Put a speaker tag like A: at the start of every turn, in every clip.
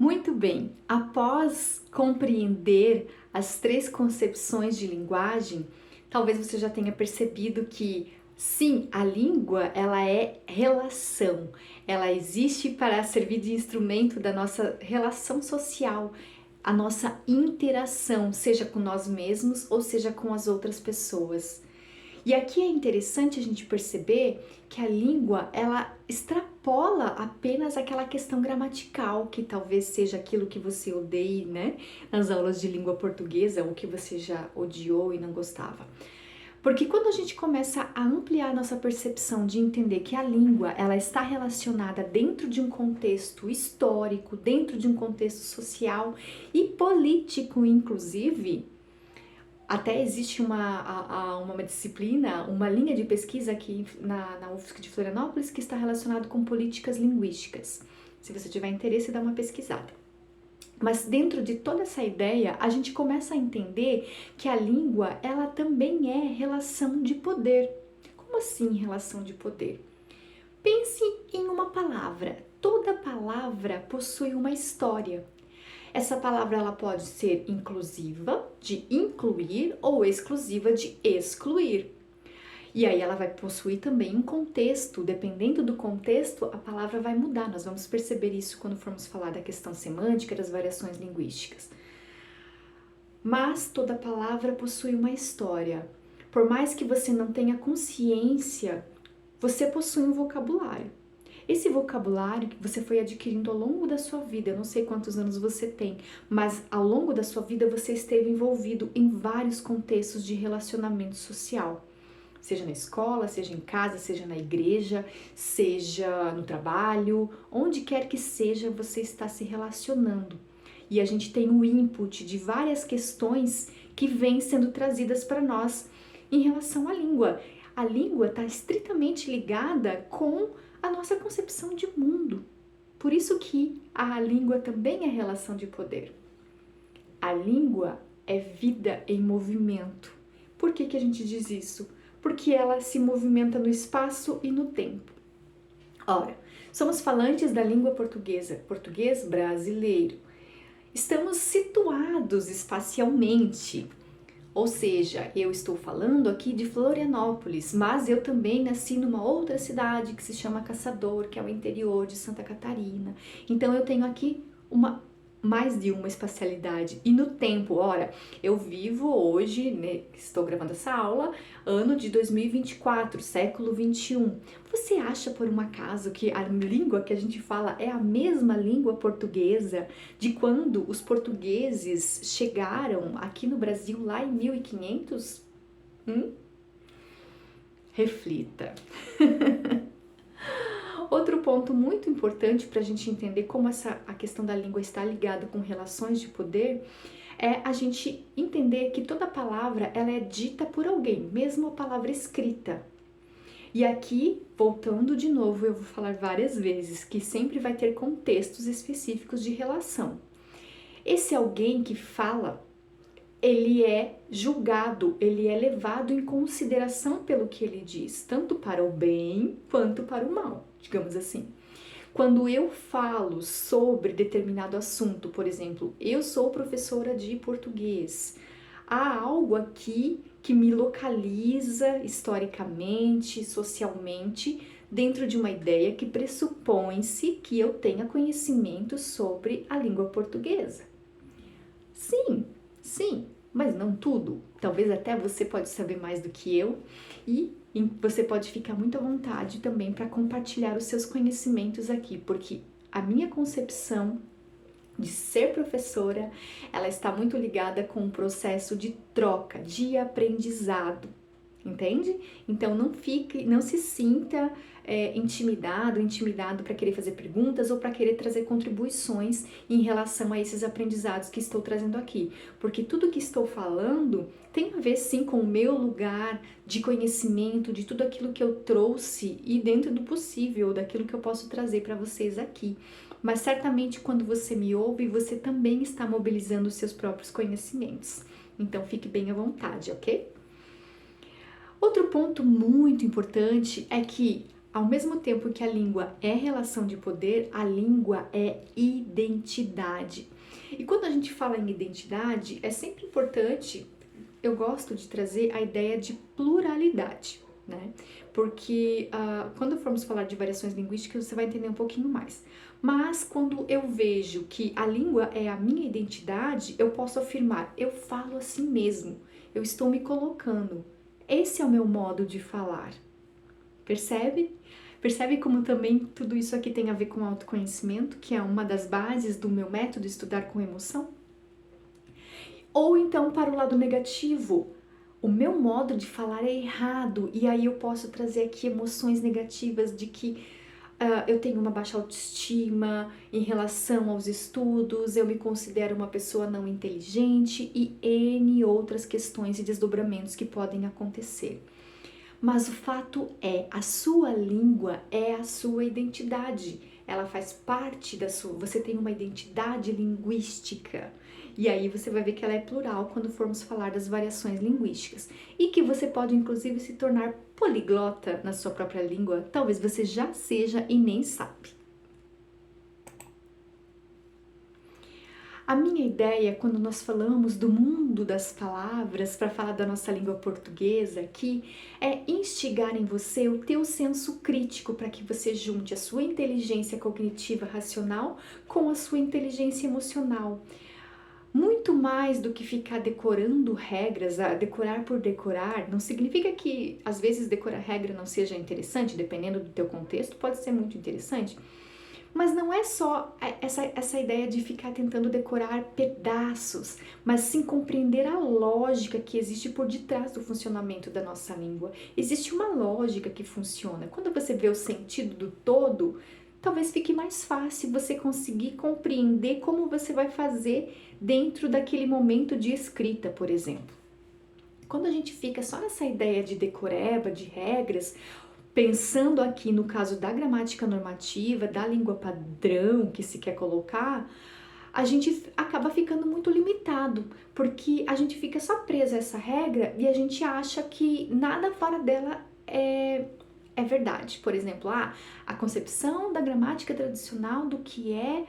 A: Muito bem, após compreender as três concepções de linguagem, talvez você já tenha percebido que sim, a língua ela é relação, ela existe para servir de instrumento da nossa relação social, a nossa interação, seja com nós mesmos ou seja com as outras pessoas. E aqui é interessante a gente perceber que a língua ela extrapola apenas aquela questão gramatical, que talvez seja aquilo que você odeie, né, nas aulas de língua portuguesa, ou que você já odiou e não gostava. Porque quando a gente começa a ampliar a nossa percepção de entender que a língua ela está relacionada dentro de um contexto histórico, dentro de um contexto social e político, inclusive, até existe uma disciplina, uma linha de pesquisa aqui na UFSC de Florianópolis que está relacionado com políticas linguísticas. Se você tiver interesse, dá uma pesquisada. Mas dentro de toda essa ideia, a gente começa a entender que a língua, ela também é relação de poder. Como assim relação de poder? Pense em uma palavra. Toda palavra possui uma história. Essa palavra ela pode ser inclusiva, de incluir, ou exclusiva, de excluir. E aí ela vai possuir também um contexto. Dependendo do contexto, a palavra vai mudar. Nós vamos perceber isso quando formos falar da questão semântica, das variações linguísticas. Mas toda palavra possui uma história. Por mais que você não tenha consciência, você possui um vocabulário. Esse vocabulário que você foi adquirindo ao longo da sua vida, eu não sei quantos anos você tem, mas ao longo da sua vida você esteve envolvido em vários contextos de relacionamento social. Seja na escola, seja em casa, seja na igreja, seja no trabalho, onde quer que seja, você está se relacionando. E a gente tem o input de várias questões que vêm sendo trazidas para nós em relação à língua. A língua está estritamente ligada com a nossa concepção de mundo. Por isso que a língua também é relação de poder. A língua é vida em movimento. Por que a gente diz isso? Porque ela se movimenta no espaço e no tempo. Ora, somos falantes da língua portuguesa, português brasileiro. Estamos situados espacialmente. Ou seja, eu estou falando aqui de Florianópolis, mas eu também nasci numa outra cidade que se chama Caçador, que é o interior de Santa Catarina. Então eu tenho aqui mais de uma espacialidade. E no tempo, ora, eu vivo hoje, né, estou gravando essa aula, ano de 2024, século 21. Você acha por um acaso que a língua que a gente fala é a mesma língua portuguesa de quando os portugueses chegaram aqui no Brasil lá em 1500? Reflita. Outro ponto muito importante para a gente entender como a questão da língua está ligada com relações de poder é a gente entender que toda palavra ela é dita por alguém, mesmo a palavra escrita. E aqui, voltando de novo, eu vou falar várias vezes que sempre vai ter contextos específicos de relação. Esse alguém que fala, ele é julgado, ele é levado em consideração pelo que ele diz, tanto para o bem quanto para o mal, digamos assim. Quando eu falo sobre determinado assunto, por exemplo, eu sou professora de português, há algo aqui que me localiza historicamente, socialmente, dentro de uma ideia que pressupõe-se que eu tenha conhecimento sobre a língua portuguesa. Sim, mas não tudo. Talvez até você pode saber mais do que eu e você pode ficar muito à vontade também para compartilhar os seus conhecimentos aqui, porque a minha concepção de ser professora, ela está muito ligada com o processo de troca, de aprendizado. Entende? Então não se sinta intimidado para querer fazer perguntas ou para querer trazer contribuições em relação a esses aprendizados que estou trazendo aqui, porque tudo que estou falando tem a ver sim com o meu lugar de conhecimento, de tudo aquilo que eu trouxe e dentro do possível, daquilo que eu posso trazer para vocês aqui. Mas certamente quando você me ouve, você também está mobilizando os seus próprios conhecimentos. Então fique bem à vontade, ok? Outro ponto muito importante é que ao mesmo tempo que a língua é relação de poder, a língua é identidade. E quando a gente fala em identidade, é sempre importante, eu gosto de trazer a ideia de pluralidade, né? Porque quando formos falar de variações linguísticas, você vai entender um pouquinho mais. Mas quando eu vejo que a língua é a minha identidade, eu posso afirmar, eu falo assim mesmo, eu estou me colocando. Esse é o meu modo de falar. Percebe? Percebe como também tudo isso aqui tem a ver com autoconhecimento, que é uma das bases do meu método Estudar com Emoção? Ou então para o lado negativo, o meu modo de falar é errado e aí eu posso trazer aqui emoções negativas de que eu tenho uma baixa autoestima em relação aos estudos, eu me considero uma pessoa não inteligente e N outras questões e desdobramentos que podem acontecer. Mas o fato é, a sua língua é a sua identidade. Ela faz parte da sua. Você tem uma identidade linguística. E aí você vai ver que ela é plural quando formos falar das variações linguísticas. E que você pode, inclusive, se tornar poliglota na sua própria língua. Talvez você já seja e nem sabe. A minha ideia, quando nós falamos do mundo das palavras, para falar da nossa língua portuguesa aqui, é instigar em você o teu senso crítico para que você junte a sua inteligência cognitiva racional com a sua inteligência emocional. Muito mais do que ficar decorando regras, decorar por decorar, não significa que às vezes decorar regra não seja interessante, dependendo do teu contexto, pode ser muito interessante. Mas não é só essa ideia de ficar tentando decorar pedaços, mas sim compreender a lógica que existe por detrás do funcionamento da nossa língua. Existe uma lógica que funciona. Quando você vê o sentido do todo, talvez fique mais fácil você conseguir compreender como você vai fazer dentro daquele momento de escrita, por exemplo. Quando a gente fica só nessa ideia de decoreba, de regras, pensando aqui no caso da gramática normativa, da língua padrão que se quer colocar, a gente acaba ficando muito limitado, porque a gente fica só preso a essa regra e a gente acha que nada fora dela é verdade. Por exemplo, a concepção da gramática tradicional do que é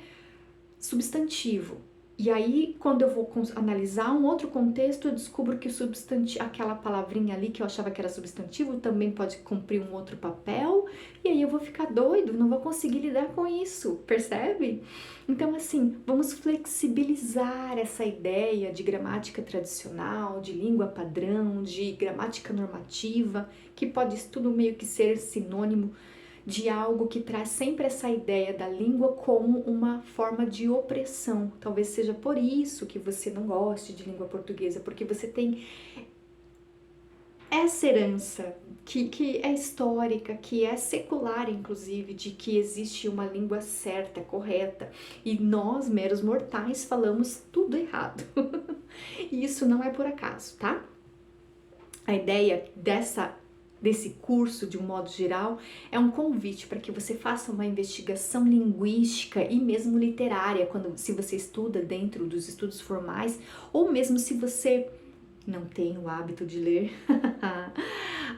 A: substantivo. E aí, quando eu vou analisar um outro contexto, eu descubro que o substantivo, aquela palavrinha ali que eu achava que era substantivo, também pode cumprir um outro papel, e aí eu vou ficar doido, não vou conseguir lidar com isso, percebe? Então, assim, vamos flexibilizar essa ideia de gramática tradicional, de língua padrão, de gramática normativa, que pode tudo meio que ser sinônimo de algo que traz sempre essa ideia da língua como uma forma de opressão. Talvez seja por isso que você não goste de língua portuguesa, porque você tem essa herança que é histórica, que é secular, inclusive, de que existe uma língua certa, correta, e nós, meros mortais, falamos tudo errado. E isso não é por acaso, tá? A ideia desse curso, de um modo geral, é um convite para que você faça uma investigação linguística e mesmo literária, se você estuda dentro dos estudos formais, ou mesmo se você não tem o hábito de ler.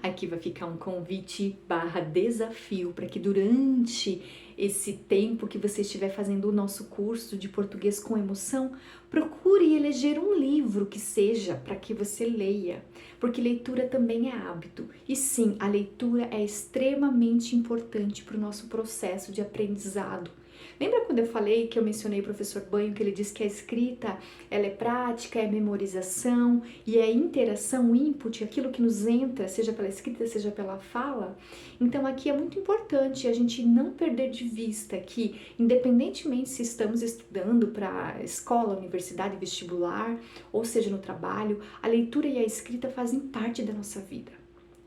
A: Aqui vai ficar um convite / desafio para que durante esse tempo que você estiver fazendo o nosso curso de português com emoção, procure eleger um livro que seja para que você leia, porque leitura também é hábito. E sim, a leitura é extremamente importante para o nosso processo de aprendizado. Lembra quando eu falei que eu mencionei o professor Banho, que ele disse que a escrita ela é prática, é memorização e é interação, input, aquilo que nos entra, seja pela escrita, seja pela fala? Então aqui é muito importante a gente não perder de vista que, independentemente se estamos estudando para escola, universidade, vestibular, ou seja no trabalho, a leitura e a escrita fazem parte da nossa vida.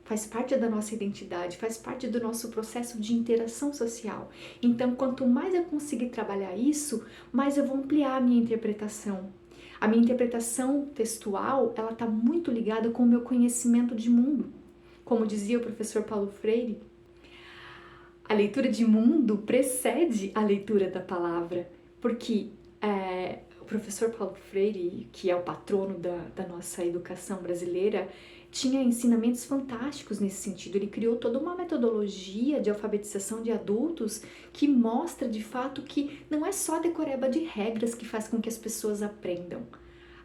A: Faz parte da nossa identidade, faz parte do nosso processo de interação social. Então, quanto mais eu conseguir trabalhar isso, mais eu vou ampliar a minha interpretação. A minha interpretação textual, ela está muito ligada com o meu conhecimento de mundo. Como dizia o professor Paulo Freire, a leitura de mundo precede a leitura da palavra, porque o professor Paulo Freire, que é o patrono da nossa educação brasileira, tinha ensinamentos fantásticos nesse sentido. Ele criou toda uma metodologia de alfabetização de adultos que mostra de fato que não é só a decoreba de regras que faz com que as pessoas aprendam.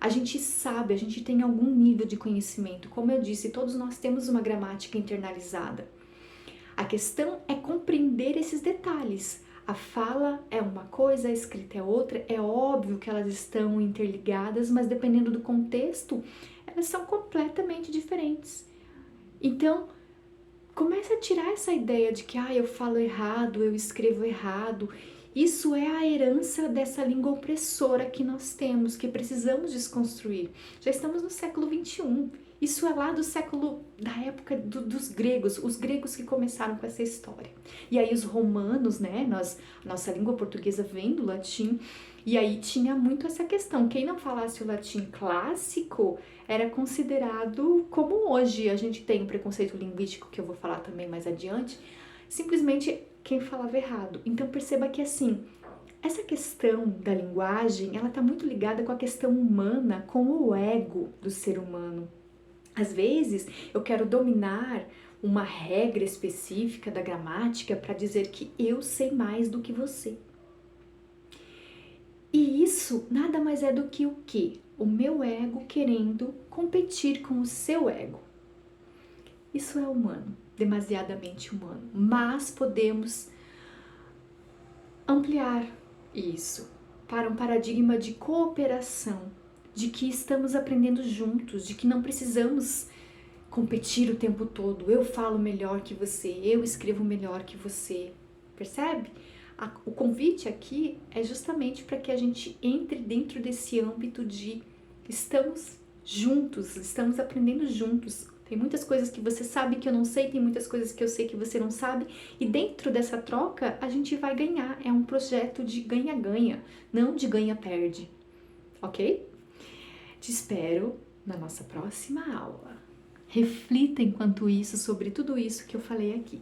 A: A gente sabe, a gente tem algum nível de conhecimento. Como eu disse, todos nós temos uma gramática internalizada. A questão é compreender esses detalhes. A fala é uma coisa, a escrita é outra. É óbvio que elas estão interligadas, mas dependendo do contexto, elas são completamente diferentes. Então, comece a tirar essa ideia de que eu falo errado, eu escrevo errado. Isso é a herança dessa língua opressora que nós temos, que precisamos desconstruir. Já estamos no século XXI. Isso é lá da época dos gregos, os gregos que começaram com essa história. E aí os romanos, né, nossa língua portuguesa vem do latim, e aí tinha muito essa questão. Quem não falasse o latim clássico era considerado, como hoje a gente tem o preconceito linguístico, que eu vou falar também mais adiante, simplesmente quem falava errado. Então perceba que assim, essa questão da linguagem, ela está muito ligada com a questão humana, com o ego do ser humano. Às vezes eu quero dominar uma regra específica da gramática para dizer que eu sei mais do que você. E isso nada mais é do que o quê? O meu ego querendo competir com o seu ego. Isso é humano, demasiadamente humano, mas podemos ampliar isso para um paradigma de cooperação, de que estamos aprendendo juntos, de que não precisamos competir o tempo todo. Eu falo melhor que você, eu escrevo melhor que você, percebe? O convite aqui é justamente para que a gente entre dentro desse âmbito de estamos juntos, estamos aprendendo juntos. Tem muitas coisas que você sabe que eu não sei, tem muitas coisas que eu sei que você não sabe, e dentro dessa troca a gente vai ganhar. É um projeto de ganha-ganha, não de ganha-perde, ok? Te espero na nossa próxima aula. Reflita enquanto isso sobre tudo isso que eu falei aqui.